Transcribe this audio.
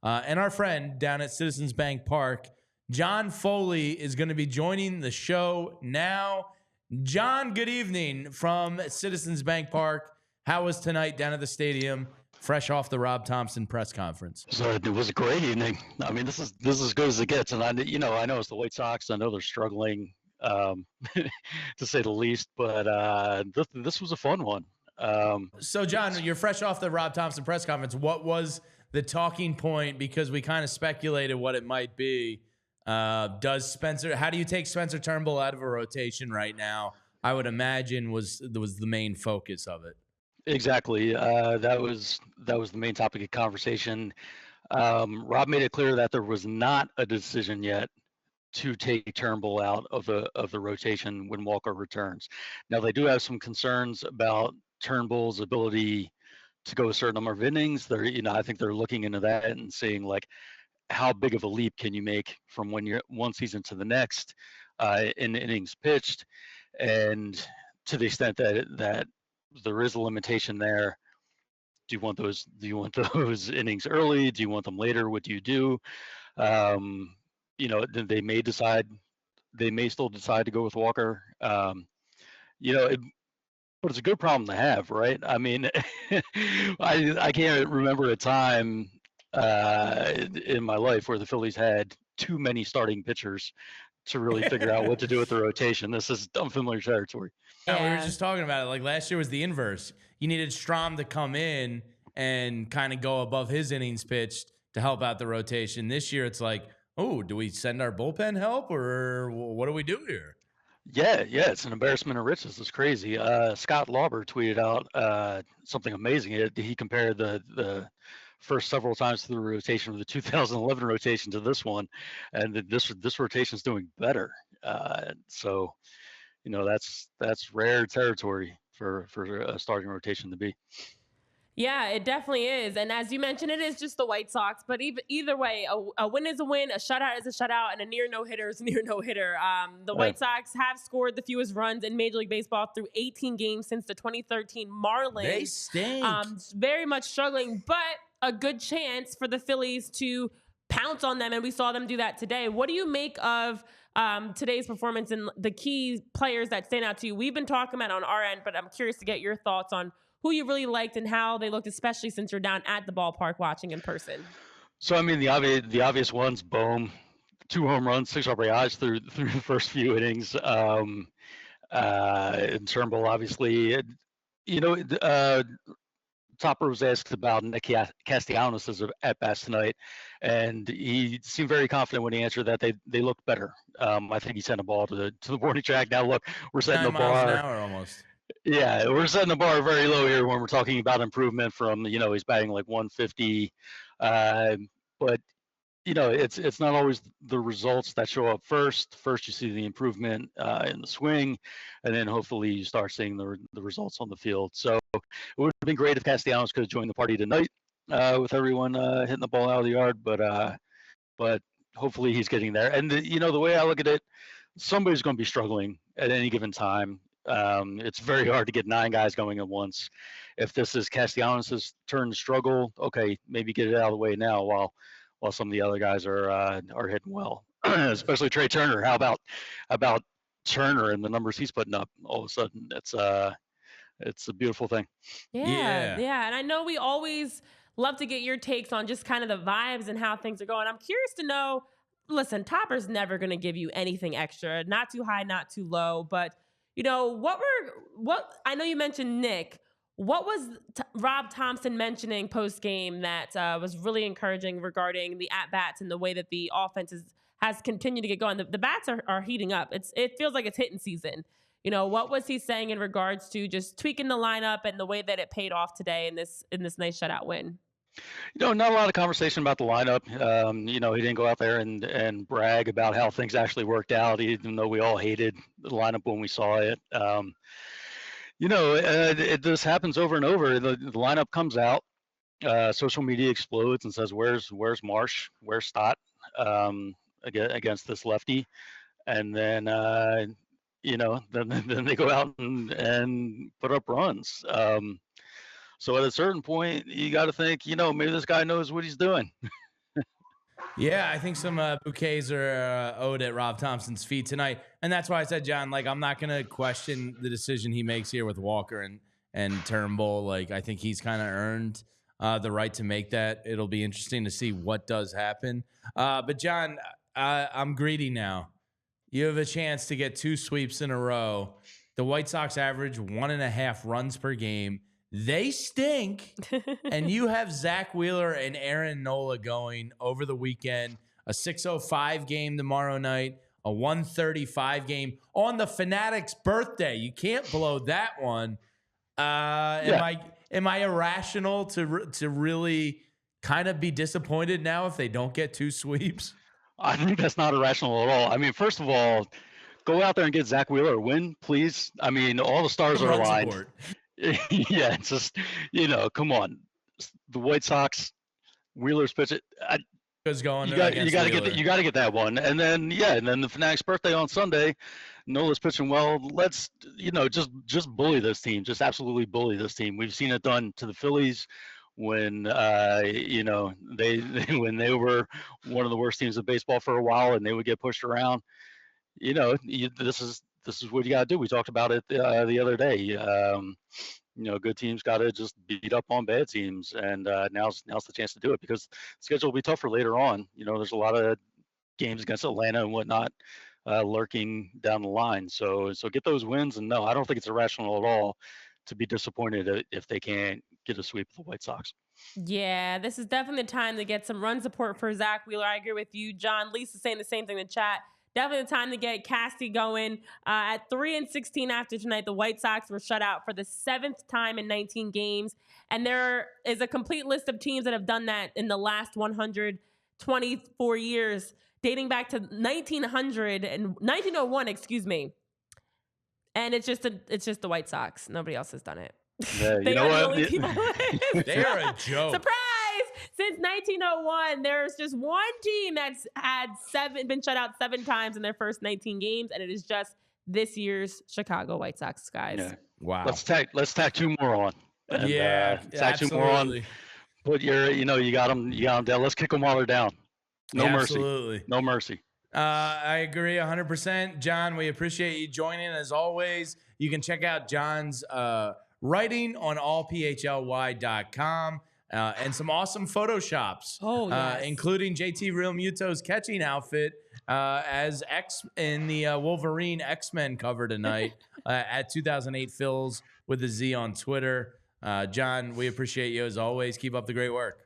and our friend down at Citizens Bank Park, John Foley, is going to be joining the show now. John, good evening from Citizens Bank Park. How was tonight down at the stadium, fresh off the Rob Thompson press conference? So it was a great evening. I mean, this is as good as it gets. And I know it's the White Sox. I know they're struggling, to say the least. But this was a fun one. So, John, you're fresh off the Rob Thompson press conference. What was the talking point? Because we kind of speculated what it might be. How do you take Spencer Turnbull out of a rotation right now? I would imagine was the main focus of it. Exactly. That was the main topic of conversation. Rob made it clear that there was not a decision yet to take Turnbull out of the rotation when Walker returns. Now they do have some concerns about Turnbull's ability to go a certain number of innings. I think they're looking into that and seeing like how big of a leap can you make from one season to the next in innings pitched, and to the extent that there is a limitation there. Do you want those innings early? Do you want them later? What do you do? They may still decide to go with Walker. But it's a good problem to have, right? I mean, I can't remember a time in my life where the Phillies had too many starting pitchers to really figure out what to do with the rotation. This is unfamiliar territory. Yeah, we were just talking about it. Like last year was the inverse. You needed Strahm to come in and kind of go above his innings pitched to help out the rotation. This year it's like, oh, do we send our bullpen help or what do we do here? Yeah, it's an embarrassment of riches. It's crazy. Scott Lauber tweeted out something amazing. He compared the first several times through the rotation of the 2011 rotation to this one, and this rotation is doing better. So, that's rare territory for a starting rotation to be. Yeah, it definitely is. And as you mentioned, it is just the White Sox. But either way, a win is a win, a shutout is a shutout, and a near no-hitter is a near no-hitter. The White Sox have scored the fewest runs in Major League Baseball through 18 games since the 2013 Marlins. They stink. Very much struggling, but a good chance for the Phillies to pounce on them, and we saw them do that today. What do you make of today's performance and the key players that stand out to you? We've been talking about on our end, but I'm curious to get your thoughts on who you really liked and how they looked, especially since you're down at the ballpark watching in person. So, I mean, the obvious ones: Bohm, 2 home runs, 6 RBIs through the first few innings. And Turnbull, obviously, Topper was asked about Nick Castellanos' at-bats tonight, and he seemed very confident when he answered that they looked better. I think he sent a ball to the warning track. Now, look, we're setting the bar. 9 miles an hour almost. Yeah, we're setting the bar very low here when we're talking about improvement from, he's batting like 150. But, it's not always the results that show up first. First, you see the improvement in the swing, and then hopefully you start seeing the results on the field. So it would have been great if Castellanos could have joined the party tonight with everyone hitting the ball out of the yard. But hopefully he's getting there. And, the way I look at it, somebody's going to be struggling at any given time. It's very hard to get 9 guys going at once. If this is Castellanos' turn to struggle, okay, maybe get it out of the way now while some of the other guys are hitting well, especially Trey Turner. How about Turner and the numbers he's putting up? All of a sudden, it's a beautiful thing. Yeah. And I know we always love to get your takes on just kind of the vibes and how things are going. I'm curious to know. Listen, Topper's never going to give you anything extra, not too high, not too low, but. What I know you mentioned Nick. What was Rob Thompson mentioning post game that was really encouraging regarding the at bats and the way that the offense has continued to get going? The bats are heating up. It feels like it's hitting season. What was he saying in regards to just tweaking the lineup and the way that it paid off today in this nice shutout win? Not a lot of conversation about the lineup. He didn't go out there and brag about how things actually worked out, even though we all hated the lineup when we saw it. This happens over and over. The lineup comes out, social media explodes and says, "Where's Marsh? Where's Stott against this lefty?" And then then they go out and put up runs. So at a certain point, you got to think, maybe this guy knows what he's doing. Yeah, I think some bouquets are owed at Rob Thompson's feet tonight, and that's why I said, John, like I'm not gonna question the decision he makes here with Walker and Turnbull. Like I think he's kind of earned the right to make that. It'll be interesting to see what does happen. But John, I'm greedy now. You have a chance to get 2 sweeps in a row. The White Sox average 1.5 runs per game. They stink. And you have Zach Wheeler and Aaron Nola going over the weekend. A 6:05 game tomorrow night. A 1:35 game on the Fanatic's birthday. You can't blow that one. Am I irrational to really kind of be disappointed now if they don't get 2 sweeps? I think that's not irrational at all. I mean, first of all, go out there and get Zach Wheeler a win, please. I mean, all the stars are Run aligned. support. Yeah, it's just, come on. The White Sox, Wheeler's pitch it. Is going You got against to Wheeler. get that one, and then the Fanatic's birthday on Sunday. Nola's pitching well. Let's just bully this team, just absolutely bully this team. We've seen it done to the Phillies when they when they were one of the worst teams of baseball for a while, and they would get pushed around. This is what you got to do. We talked about it the other day. Good teams got to just beat up on bad teams, and now's the chance to do it because the schedule will be tougher later on. There's a lot of games against Atlanta and whatnot lurking down the line. So get those wins, and no, I don't think it's irrational at all to be disappointed if they can't get a sweep of the White Sox. Yeah, this is definitely the time to get some run support for Zach Wheeler. I agree with you, John. Lisa's saying the same thing in the chat. Definitely the time to get Casty going. At 3-16 after tonight, the White Sox were shut out for the 7th time in 19 games. And there is a complete list of teams that have done that in the last 124 years, dating back to 1901, excuse me. And it's just the White Sox. Nobody else has done it. Yeah, They are the only people. They are a joke. Surprise! Since 1901, there's just one team that's been shut out 7 times in their first 19 games, and it is just this year's Chicago White Sox, guys. Yeah. Wow. Let's tack 2 more on. And, tack 2 more on. absolutely. Put you got them down. Let's kick them while they're down. No mercy. Absolutely. No mercy. I agree 100%. John, we appreciate you joining as always. You can check out John's writing on allphly.com and some awesome photoshops. Oh, yes. Including JT Real Muto's catching outfit as X in the Wolverine X-Men cover tonight at 2008 Phils with a Z on Twitter. John, we appreciate you as always. Keep up the great work.